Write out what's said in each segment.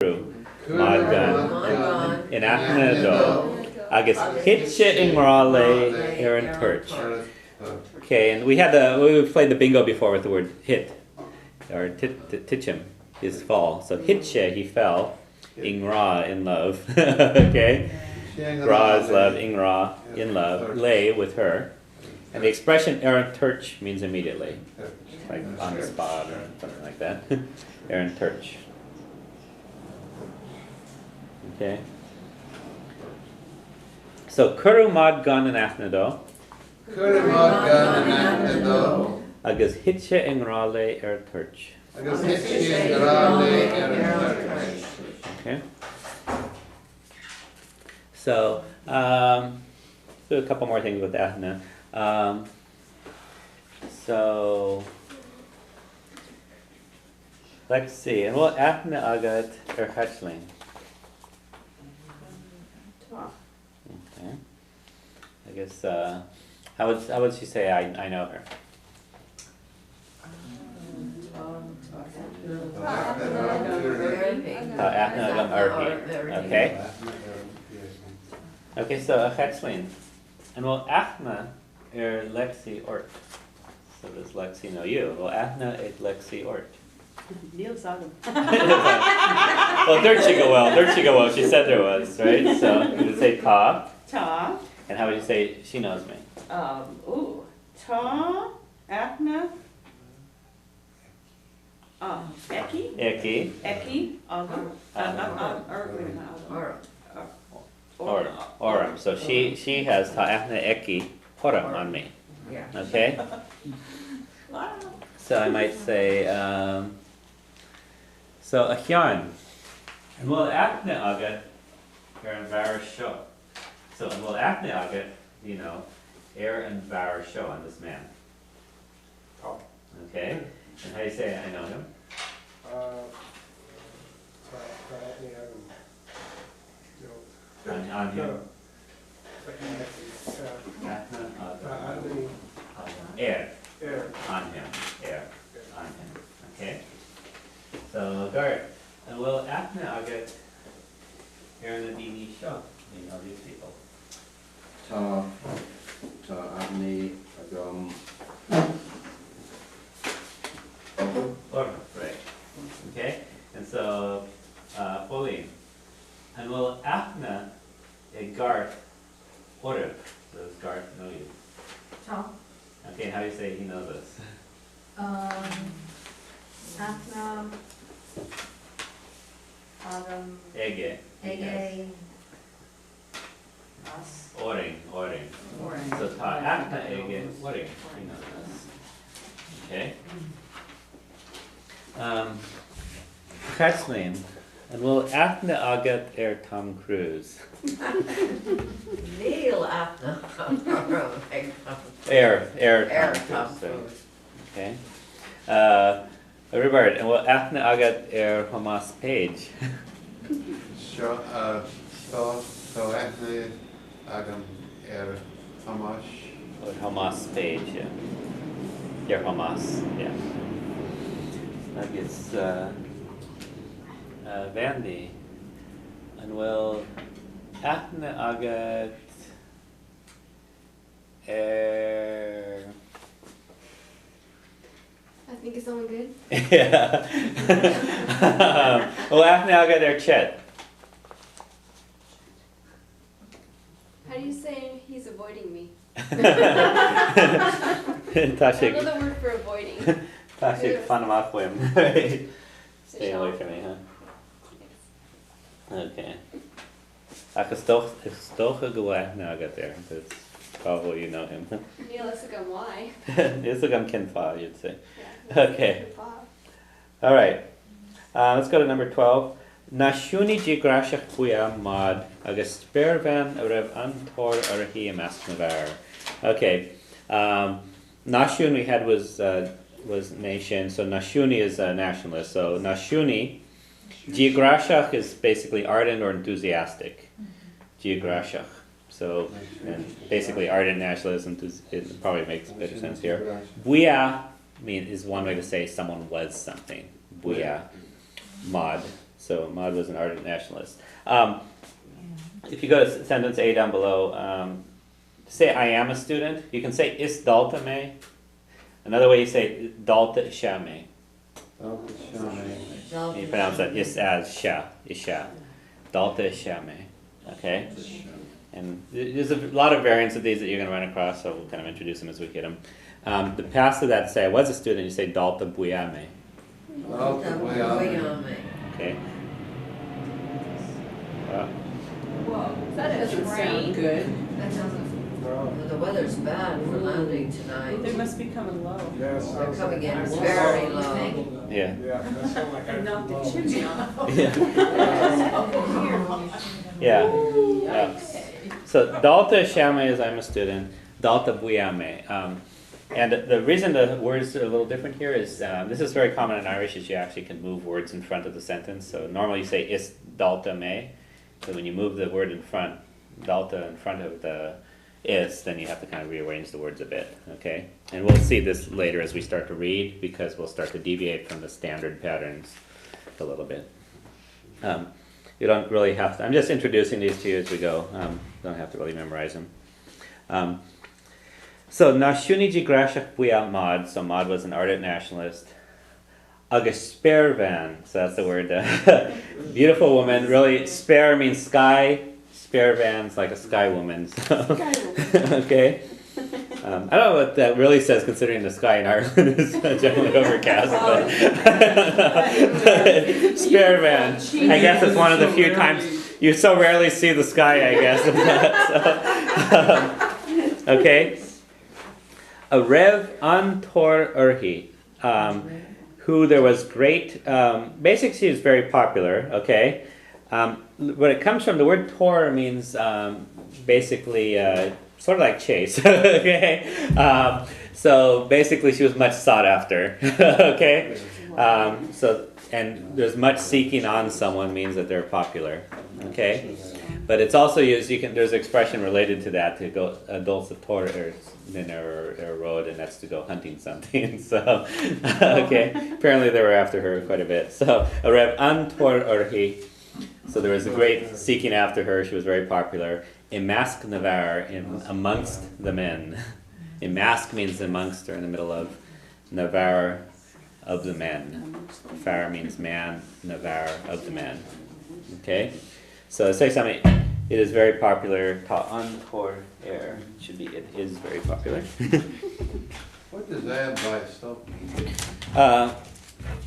Madgan in Athnado agus hitche ingrale Aaron Turch. Okay, and we played the bingo before with the word hit, or titchim is fall. So hitche, he fell, ingra, in love. Okay, gra is love, ingra, in love, lay with her. And the expression Aaron Turch means immediately, like on the spot or something like that. Aaron Turch. Okay. So Kuru Mad Gan in Athnado. Kuru Mad Gan in Athnado. Agus hitche ingrale Turch. Agus hitche ingrale Turch. Okay. So do a couple more things with Athna. So let's see. And well, Athna agat Hachling. Okay. I guess how would she say I know her? Athna agam Arhi. Okay. Okay, so Hachling. And well, Athna Lexi Ort. So does Lexi know you? Well, Athna et Lexi Ort. Neil saw them. Well, there she go well. She said there was, right? So you would say ta. Ta. And how would you say she knows me? Ta, Athna, Eki. Eki. Eki, Oram. So she has ta Athna Eki Horam on me. Yeah. Okay? So I might say, so Achyan. And well, Athna Agat, and Varasho. So well, Athna Agat, and Varasho on this man. Okay? And how do you say I know him? On him. Air. On him. Air. On him. Okay? So, Gart. And will Athna Agat Aaron and Dini show? You know these people. Ta Avni agam. Right. Okay? And so, Pauline. And will Athna Garth Orib? So does Garth know you? Ta. Okay, how do you say he knows us? Athna Agam Ege. Ege Us Oring. So ta Athna Ege Oring. He knows us. Okay. Chetzlin. And will Athna Agat Tom Cruise? Neil Athna Tom Cruise. Okay. Robert, and will Athna Agat Hamas Page? So Athna agam Hamash. Or Hamas Page, yeah. Your Hamas, yeah. I guess Vandy. And will Athna Agat I think it's someone good. Yeah. Well, Athna Agat Chet. How do you say he's avoiding me? Tashik. Another word for avoiding. Tashik Fanamafwim. Stay away from me, huh? Okay. Is toch een gewaar nagat there. That's probably you know him. Neil, let's look at why. It's like I'm Ken Fa, you'd say. Yeah, Okay. All right. Let's go to number 12. Nashuni jigrashach buya mod agus spervan rev antor arhi amasnavar. Okay. Nashun we had was nation, so Nashuni is a nationalist. So Nashuni, jigrashach is basically ardent or enthusiastic. Jigrashach. So, and basically ardent nationalism, it probably makes better sense here. Buya is one way to say someone was something. Buya. Mod. So Maud was an ardent nationalist. If you go to sentence A down below, say I am a student, you can say is dalta me. Another way you say dalta isha me. You pronounce that is as sha, isha. Dalta isha me. Okay? And there's a lot of variants of these that you're going to run across, so we'll kind of introduce them as we get them. The past of that, say I was a student, you say dalta buya me. Okay? Whoa. Is that a Doesn't train? sound good. That doesn't, the weather's bad for landing They tonight. must be coming low. Yes. They're coming in very low. Yeah. They knocked the chimney off. Yeah. So dalta shame is I'm a student. Dalta buyame. And the reason the words are a little different here is this is very common in Irish, is you actually can move words in front of the sentence. So normally you say is dalta me. So when you move the word in front, dalta in front of the is, then you have to kind of rearrange the words a bit. Okay? And we'll see this later as we start to read, because we'll start to deviate from the standard patterns a little bit. You don't really have to, I'm just introducing these to you as we go. Don't have to really memorize them. So, Nashuniji Grashach Buya Maud, so Maud was an ardent nationalist. Agus Spervan, so that's the word. Beautiful woman, really, spare means sky, Spervan's like a sky woman. So. Okay. I don't know what that really says, considering the sky in Ireland is generally overcast. But Spervan, I guess it's one of the few times you so rarely see the sky, I guess. So, okay. A Rev Antor Urhi, who there was great, basically she was very popular, okay. When it comes from, the word Tor means basically sort of like chase, okay? So basically she was much sought after, okay? So, and there's much seeking on someone means that they're popular, okay? But it's also used, there's an expression related to that, to go adults of Tor or road, and that's to go hunting something. So, okay, apparently they were after her quite a bit. So, a Rev Antor Urhi, so there was a great seeking after her, she was very popular. Imask Navar, in amongst the men. Imask means amongst or in the middle of. Navar, of the men. Far means man, Navar, of the men. Okay? So say something, it is very popular. Ta antor air. Should be, it is very popular. What does that by itself mean?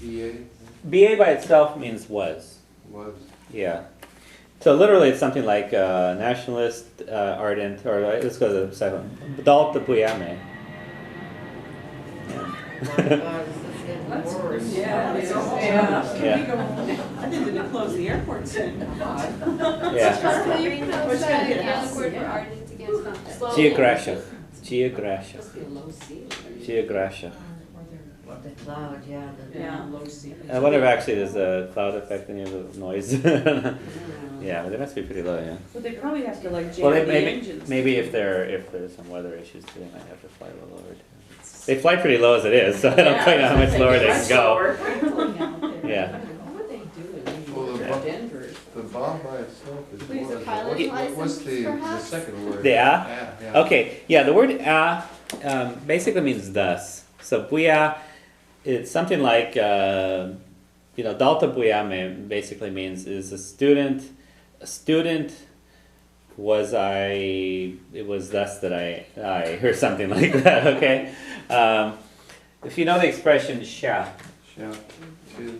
EA BA by itself means was. was. Yeah. So literally it's something like nationalist, ardent, or let's go to the second one. Dalta Buyame. That's worse. Yeah. I think they close the airport soon. Yeah. How do you pronounce Which that one did it again? have? The word for ardent again? Slow. Geographic. Geographic. Geographic. The cloud, yeah. Yeah. I wonder if actually there's a cloud effect in the noise. Yeah, but they must be pretty low, yeah. But they probably have to like jam Well, the maybe engines. if there's some weather issues too, they might have to fly a little lower too. They fly pretty low as it is, so I don't quite know how much lower they can go. Yeah. What would they do Well, in Denver? The bomb by itself is Please, what a is pilot it? What's license, the perhaps? second word? The Yeah. Okay, yeah, the word basically means thus. So buya, it's something like, dalta buyame basically means is a student was it was thus that I, or something like that, okay? If you know the expression sha, Shout to.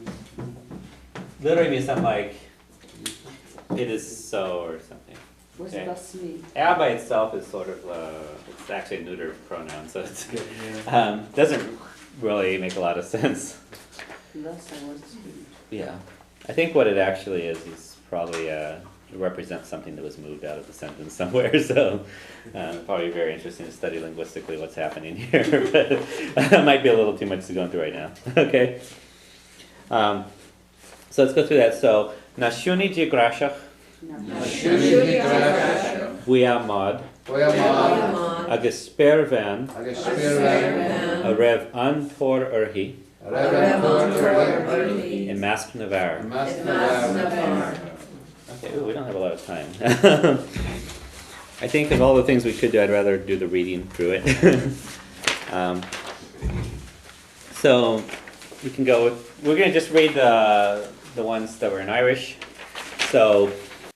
literally means something like, it is so, or something. What's Okay. thus me? A by itself is sort of, it's actually a neuter pronoun, so it's, Yeah. doesn't really make a lot of sense. Thus I was a student. Yeah. I think what it actually is probably represents something that was moved out of the sentence somewhere, so probably very interesting to study linguistically what's happening here, but it might be a little too much to go into right now. Okay. So let's go through that. So, Nashuni Jigrashach, Buya Mod, Agus Spervan, a Rev Antor Urhi, In Masque Navarre. Okay, ooh, we don't have a lot of time. I think of all the things we could do, I'd rather do the reading through it. So we can go. We're going to just read the ones that were in Irish. So